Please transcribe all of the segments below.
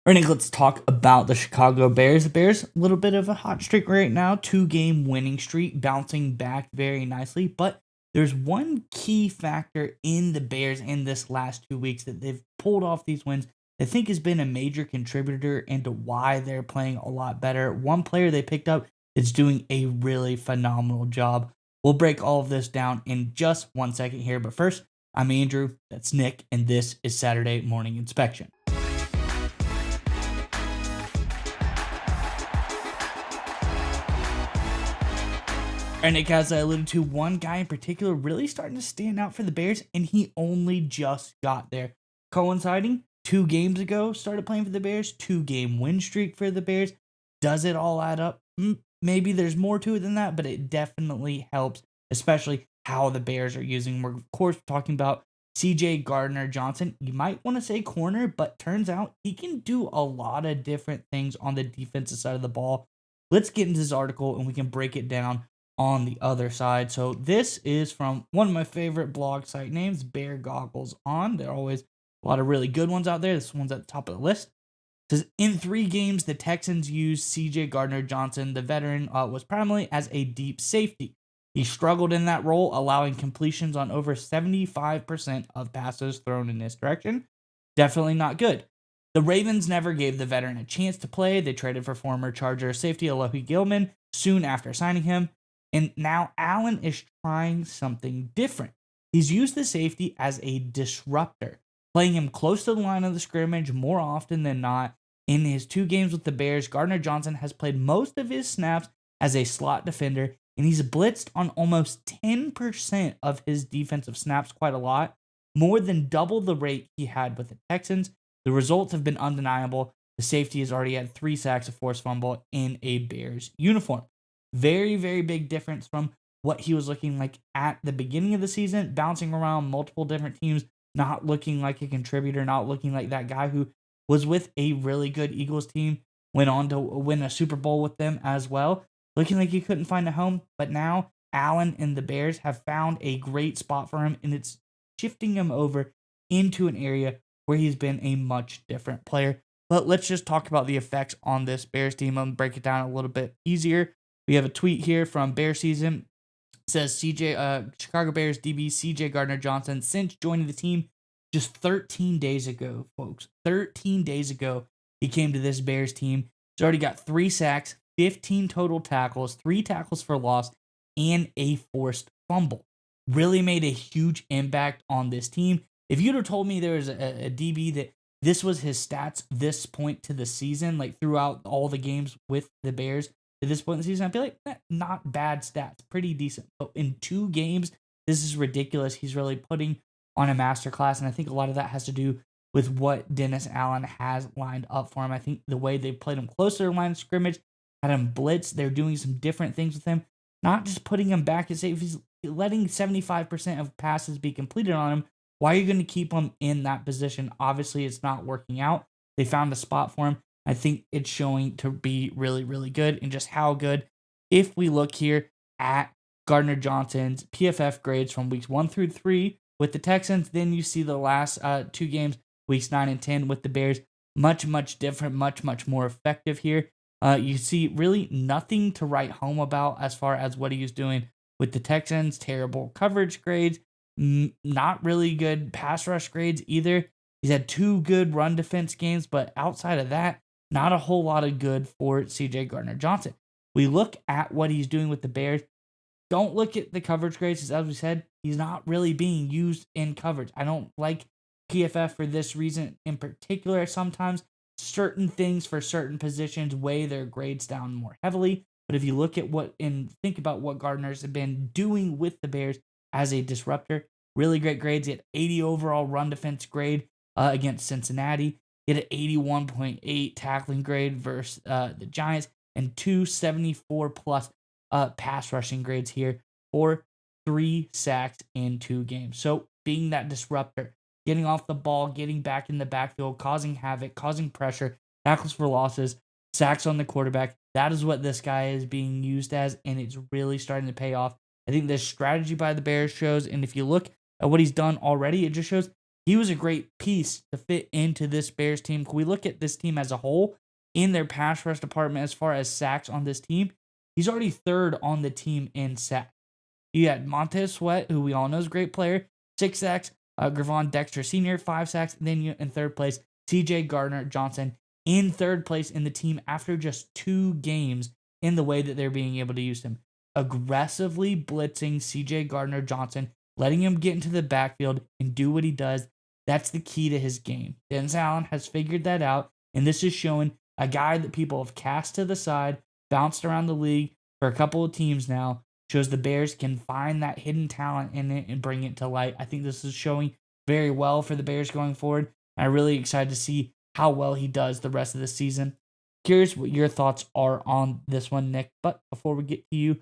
All right, Nick, let's talk about the Chicago Bears. The Bears, a little bit of a hot streak right now, 2-game winning streak, bouncing back very nicely. But there's one key factor in the Bears in this last 2 weeks that they've pulled off these wins. I think has been a major contributor into why they're playing a lot better. One player they picked up is doing a really phenomenal job. We'll break all of this down in just 1 second here. But first, I'm Andrew, that's Nick, and this is Saturday Morning Inspection. And Nick, as I alluded to, one guy in particular really starting to stand out for the Bears, and he only just got there. Coinciding, 2 games ago, started playing for the Bears, 2-game win streak for the Bears. Does it all add up? Maybe there's more to it than that, but it definitely helps, especially how the Bears are using. We're, of course, talking about CJ Gardner-Johnson. You might want to say corner, but turns out he can do a lot of different things on the defensive side of the ball. Let's get into this article, and we can break it down on the other side. So this is from one of my favorite blog site names, Bear Goggles On. There are always a lot of really good ones out there. This one's at the top of the list. It says, in 3 games, the Texans used CJ Gardner-Johnson. The veteran was primarily as a deep safety. He struggled in that role, allowing completions on over 75% of passes thrown in this direction. Definitely not good. The Ravens never gave the veteran a chance to play. They traded for former Charger safety Alohi Gilman soon after signing him. And now Allen is trying something different. He's used the safety as a disruptor, playing him close to the line of the scrimmage more often than not. In his 2 games with the Bears, Gardner-Johnson has played most of his snaps as a slot defender, and he's blitzed on almost 10% of his defensive snaps, quite a lot, more than double the rate he had with the Texans. The results have been undeniable. The safety has already had 3 sacks, a forced fumble in a Bears uniform. Very, very big difference from what he was looking like at the beginning of the season, bouncing around multiple different teams, not looking like a contributor, not looking like that guy who was with a really good Eagles team, went on to win a Super Bowl with them as well, looking like he couldn't find a home. But now Allen and the Bears have found a great spot for him, and it's shifting him over into an area where he's been a much different player. But let's just talk about the effects on this Bears team and break it down a little bit easier. We have a tweet here from Bear Season. It says Chicago Bears DB CJ Gardner-Johnson, since joining the team just 13 days ago, folks. 13 days ago, he came to this Bears team. He's already got 3 sacks, 15 total tackles, 3 tackles for loss, and a forced fumble. Really made a huge impact on this team. If you'd have told me there was a DB that this was his stats this point to the season, like throughout all the games with the Bears, at this point in the season, I'd be like, not bad stats, pretty decent. But in 2 games, this is ridiculous. He's really putting on a masterclass, and I think a lot of that has to do with what Dennis Allen has lined up for him. I think the way they played him closer to the line of scrimmage, had him blitz, they're doing some different things with him, not just putting him back at safety. He's letting 75% of passes be completed on him. Why are you going to keep him in that position? Obviously, it's not working out. They found a spot for him. I think it's showing to be really, really good, and just how good. If we look here at Gardner-Johnson's PFF grades from weeks 1 through 3 with the Texans, then you see the last 2 games, weeks 9 and 10 with the Bears. Much, much different, much, much more effective here. You see really nothing to write home about as far as what he was doing with the Texans. Terrible coverage grades, not really good pass rush grades either. He's had 2 good run defense games, but outside of that, not a whole lot of good for CJ Gardner-Johnson. We look at what he's doing with the Bears. Don't look at the coverage grades, as we said, he's not really being used in coverage. I don't like PFF for this reason in particular. Sometimes certain things for certain positions weigh their grades down more heavily. But if you look at what and think about what Gardner's been doing with the Bears as a disruptor, really great grades. He had 80 overall run defense grade against Cincinnati. He had an 81.8 tackling grade versus the Giants, and 274 plus pass rushing grades here for 3 sacks in 2 games. So being that disruptor, getting off the ball, getting back in the backfield, causing havoc, causing pressure, tackles for losses, sacks on the quarterback. That is what this guy is being used as, and it's really starting to pay off. I think this strategy by the Bears shows, and if you look at what he's done already, it just shows he was a great piece to fit into this Bears team. Can we look at this team as a whole in their pass rush department as far as sacks on this team? He's already third on the team in sacks. You had Montez Sweat, who we all know is a great player, 6 sacks. Gravon Dexter Sr., 5 sacks. And then you in third place, CJ Gardner-Johnson in third place in the team after just 2 games in the way that they're being able to use him. Aggressively blitzing CJ Gardner-Johnson, letting him get into the backfield and do what he does. That's the key to his game. Dennis Allen has figured that out, and this is showing a guy that people have cast to the side, bounced around the league for a couple of teams now, shows the Bears can find that hidden talent in it and bring it to light. I think this is showing very well for the Bears going forward. I'm really excited to see how well he does the rest of the season. Curious what your thoughts are on this one, Nick. But before we get to you,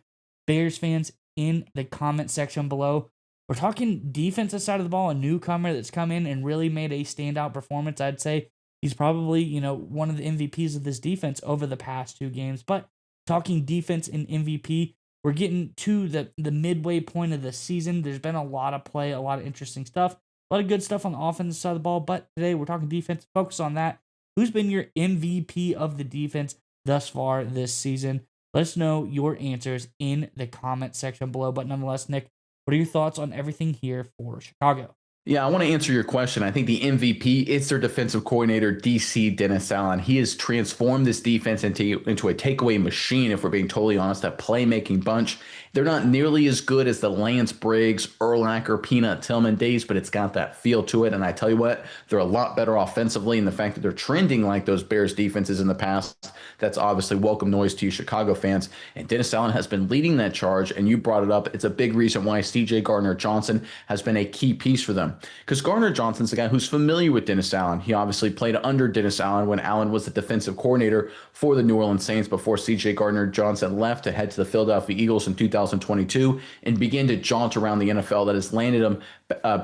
Bears fans, in the comment section below, we're talking defensive side of the ball, a newcomer that's come in and really made a standout performance. I'd say he's probably, one of the MVPs of this defense over the past 2 games. But talking defense and MVP, we're getting to the midway point of the season. There's been a lot of play, a lot of interesting stuff, a lot of good stuff on the offensive side of the ball. But today we're talking defense. Focus on that. Who's been your MVP of the defense thus far this season? Let us know your answers in the comment section below. But nonetheless, Nick, what are your thoughts on everything here for Chicago? Yeah, I want to answer your question. I think the MVP is their defensive coordinator, DC Dennis Allen. He has transformed this defense into a takeaway machine, if we're being totally honest, a playmaking bunch. They're not nearly as good as the Lance Briggs, Urlacher, Peanut Tillman days, but it's got that feel to it. And I tell you what, they're a lot better offensively. And the fact that they're trending like those Bears defenses in the past, that's obviously welcome noise to you Chicago fans. And Dennis Allen has been leading that charge. And you brought it up. It's a big reason why CJ Gardner-Johnson has been a key piece for them. Because Gardner-Johnson's the guy who's familiar with Dennis Allen. He obviously played under Dennis Allen when Allen was the defensive coordinator for the New Orleans Saints before CJ Gardner-Johnson left to head to the Philadelphia Eagles in 2022 and began to jaunt around the NFL. That has landed him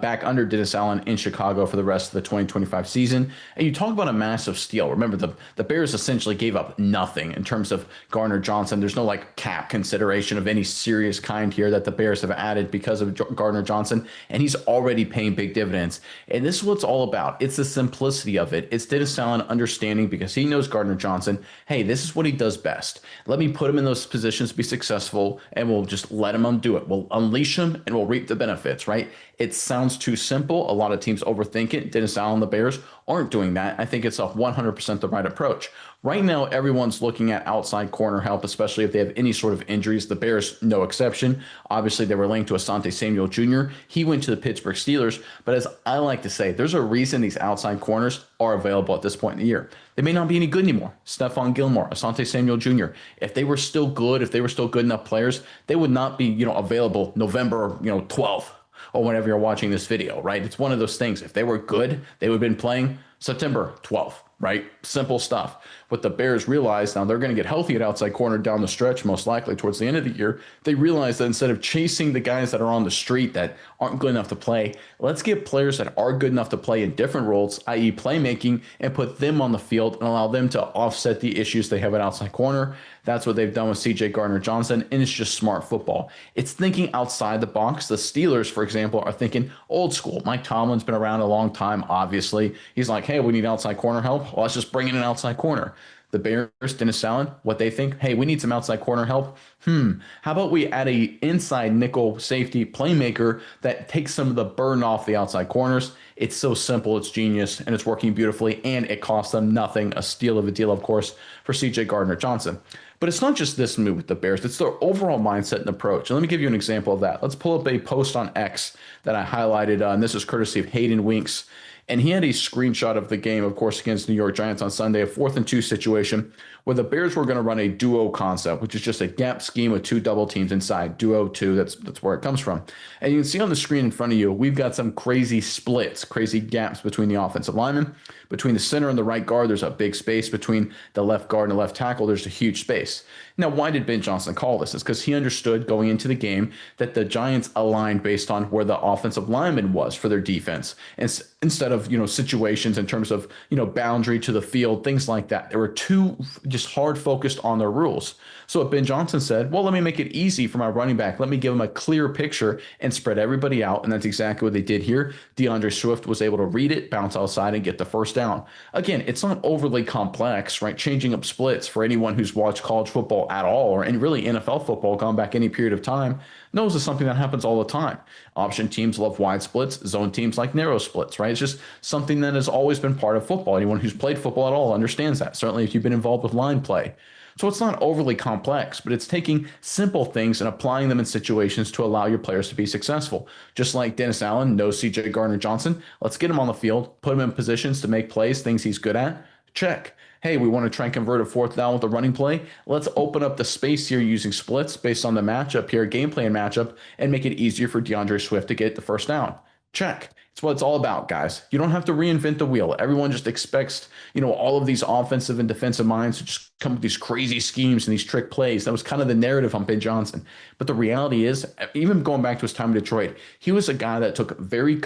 back under Dennis Allen in Chicago for the rest of the 2025 season. And you talk about a massive steal. Remember, the Bears essentially gave up nothing in terms of Gardner-Johnson. There's no cap consideration of any serious kind here that the Bears have added because of Gardner-Johnson, and he's already paying big dividends. And this is what it's all about. It's the simplicity of it. It's Dennis Allen understanding, because he knows Gardner-Johnson, hey, this is what he does best. Let me put him in those positions to be successful, and we'll just let him undo it. We'll unleash him, and we'll reap the benefits, right? It sounds too simple. A lot of teams overthink it. Dennis Allen, the Bears, aren't doing that. I think it's a 100% the right approach. Right now, everyone's looking at outside corner help, especially if they have any sort of injuries. The Bears, no exception. Obviously, they were linked to Asante Samuel Jr. He went to the Pittsburgh Steelers. But as I like to say, there's a reason these outside corners are available at this point in the year. They may not be any good anymore. Stephon Gilmore, Asante Samuel Jr. If they were still good, if they were still good enough players, they would not be, available November, 12th. Or whenever you're watching this video, right? It's one of those things. If they were good, they would have been playing September 12th, right? Simple stuff. What the Bears realize, now they're going to get healthy at outside corner down the stretch, most likely towards the end of the year. They realize that instead of chasing the guys that are on the street that aren't good enough to play, let's get players that are good enough to play in different roles, i.e. playmaking, and put them on the field and allow them to offset the issues they have at outside corner. That's what they've done with CJ Gardner-Johnson, and it's just smart football. It's thinking outside the box. The Steelers, for example, are thinking old school. Mike Tomlin's been around a long time, obviously. He's like, hey, we need outside corner help. Well, let's just bring in an outside corner. The Bears, Dennis Allen, what they think, hey, we need some outside corner help. How about we add a inside nickel safety playmaker that takes some of the burden off the outside corners? It's so simple, it's genius, and it's working beautifully, and it costs them nothing. A steal of a deal, of course, for CJ Gardner-Johnson. But it's not just this move with the Bears. It's their overall mindset and approach. And let me give you an example of that. Let's pull up a post on X that I highlighted, and this is courtesy of Hayden Winks. And he had a screenshot of the game, of course, against New York Giants on Sunday, a 4th and 2 situation where the Bears were going to run a duo concept, which is just a gap scheme with 2 double teams inside. Duo 2, that's where it comes from. And you can see on the screen in front of you, we've got some crazy splits, crazy gaps between the offensive linemen. Between the center and the right guard, there's a big space. Between the left guard and the left tackle, there's a huge space. Now, why did Ben Johnson call this? It's because he understood going into the game that the Giants aligned based on where the offensive lineman was for their defense, and instead of situations in terms of boundary to the field, things like that. They were too just hard focused on their rules. So what Ben Johnson said, well, let me make it easy for my running back. Let me give him a clear picture and spread everybody out. And that's exactly what they did here. DeAndre Swift was able to read it, bounce outside, and get the first down. Again, it's not overly complex, right? Changing up splits for anyone who's watched college football at all, or and really NFL football, gone back any period of time, knows it's something that happens all the time. Option teams love wide splits. Zone teams like narrow splits, right? It's just something that has always been part of football. Anyone who's played football at all understands that. Certainly if you've been involved with line play. So it's not overly complex, but it's taking simple things and applying them in situations to allow your players to be successful. Just like Dennis Allen knows CJ Gardner-Johnson. Let's get him on the field, put him in positions to make plays, things he's good at. Check. Hey, we want to try and convert a fourth down with a running play. Let's open up the space here using splits based on the matchup here, game plan matchup, and make it easier for DeAndre Swift to get the first down. Check. It's what it's all about, guys. You don't have to reinvent the wheel. Everyone just expects, all of these offensive and defensive minds to just come with these crazy schemes and these trick plays. That was kind of the narrative on Ben Johnson. But the reality is, even going back to his time in Detroit, he was a guy that took very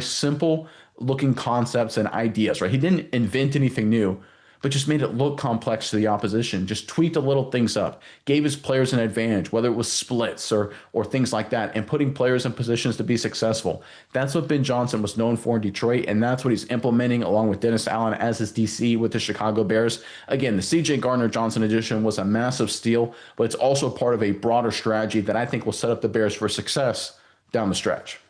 simple looking concepts and ideas, right? He didn't invent anything new, but just made it look complex to the opposition, just tweaked the little things up, gave his players an advantage, whether it was splits or things like that, and putting players in positions to be successful. That's what Ben Johnson was known for in Detroit, and that's what he's implementing along with Dennis Allen as his DC with the Chicago Bears. Again, the CJ Gardner-Johnson addition was a massive steal, but it's also part of a broader strategy that I think will set up the Bears for success down the stretch.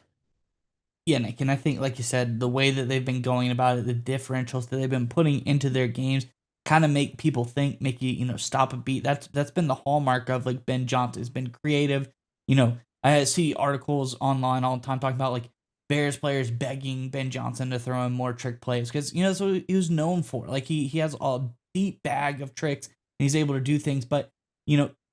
Yeah, Nick, and I think, like you said, the way that they've been going about it, the differentials that they've been putting into their games, kind of make people think, make you stop a beat. That's been the hallmark of like Ben Johnson. Has been creative. I see articles online all the time talking about like Bears players begging Ben Johnson to throw in more trick plays because that's what he was known for. Like he has a deep bag of tricks and he's able to do things, but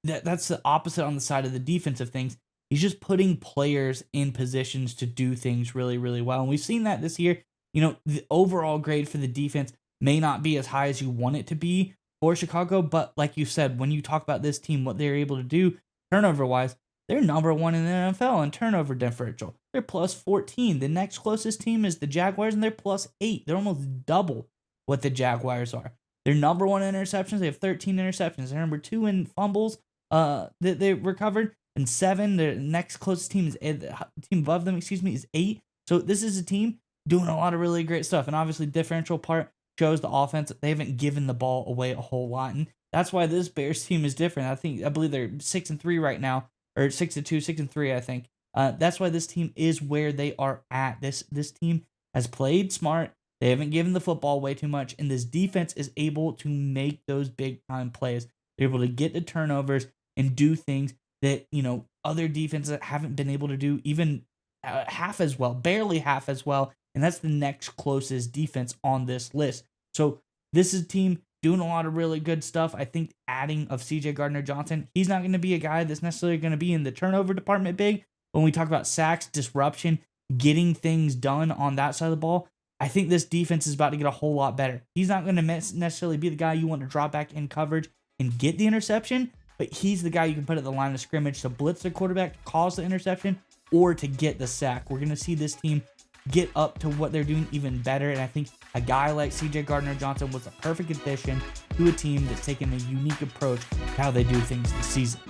that's the opposite on the side of the defensive things. He's just putting players in positions to do things really, really well. And we've seen that this year. The overall grade for the defense may not be as high as you want it to be for Chicago. But like you said, when you talk about this team, what they're able to do turnover-wise, they're number one in the NFL in turnover differential. They're plus 14. The next closest team is the Jaguars, and they're plus 8. They're almost double what the Jaguars are. They're number one in interceptions. They have 13 interceptions. They're number 2 in fumbles that they recovered. And 7, the next closest team team above them, is 8. So this is a team doing a lot of really great stuff. And obviously, differential part shows the offense. They haven't given the ball away a whole lot, and that's why this Bears team is different. I believe they're 6-3 right now, or 6-2, 6-3. I think that's why this team is where they are at. This team has played smart. They haven't given the football away too much, and this defense is able to make those big time plays. They're able to get the turnovers and do things that other defenses haven't been able to do even half as well, barely half as well, and that's the next closest defense on this list. So this is a team doing a lot of really good stuff. I think adding of CJ Gardner-Johnson, he's not going to be a guy that's necessarily going to be in the turnover department big. When we talk about sacks, disruption, getting things done on that side of the ball, I think this defense is about to get a whole lot better. He's not going to necessarily be the guy you want to drop back in coverage and get the interception, but he's the guy you can put at the line of scrimmage to blitz the quarterback, to cause the interception, or to get the sack. We're going to see this team get up to what they're doing even better, and I think a guy like CJ Gardner-Johnson was a perfect addition to a team that's taken a unique approach to how they do things this season.